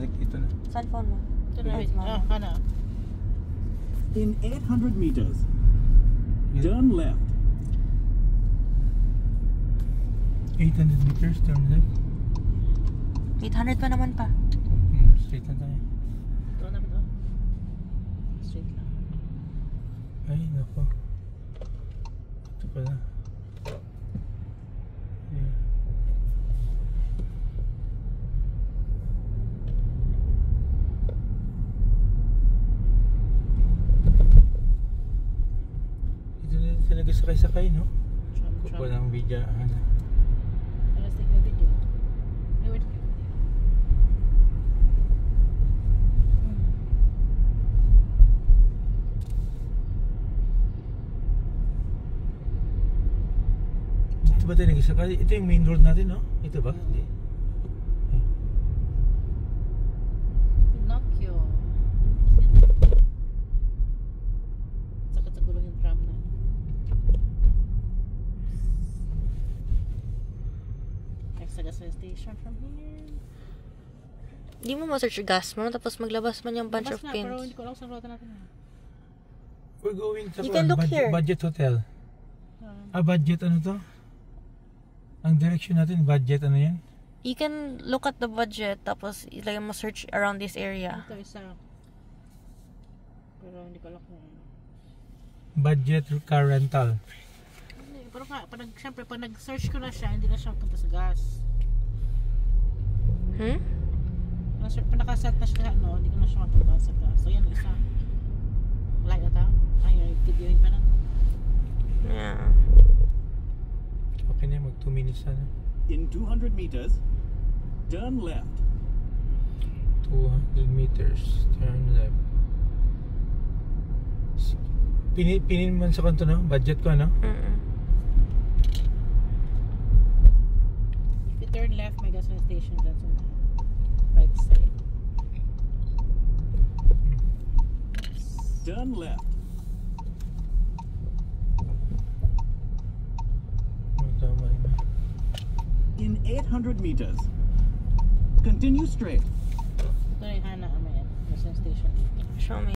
Ito na. Saan phone mo? Ito na, wait. Hana. In 800 meters, turn left. 800 meters, turn left. 800 pa naman pa. Straight na tayo. Ito na ba ito? Straight lang. Ay, nako. Ito pala. Yeah. Dito na sila nagsakay-sakay, no? Kupo ng video. Let's take a video. Wait. Ito ba tayo nagsakay? Ito yung main road natin, no? Ito ba? Hindi. Pinocchio. Sakit sa gulong yung tram na. Next to gas station from here. Hindi mo ma-search yung gas mo, tapos maglabas man yung bunch of Labas na, pero pins. hindi ko alam sa ruta natin. We're going sa You can look here. budget hotel. Budget ano to? Ang direction natin, budget ano yan? You can look at the budget, tapos ilagay mo search around this area. Ito isa. Pero hindi ko alam kung ano. Budget car rental. Hindi, pero siyempre, pag nag-search ko na siya, hindi na siya punta sa gas. Pag nakaset na siya, no, hindi ko na siya mapunta sa gas. So, yan, isa. Like na ta? Ay, videoing pa na. Yeah. Okay na, mag 2 minutes na. In 200 meters, turn left. 200 meters, turn left. Pinin man sa kanto, no? Budget ko, no? If you turn left, may gas station dyan sa right side. Turn left. Tama yun. In 800 meters, continue straight. Ito na yung Hana, may gas station. Show me.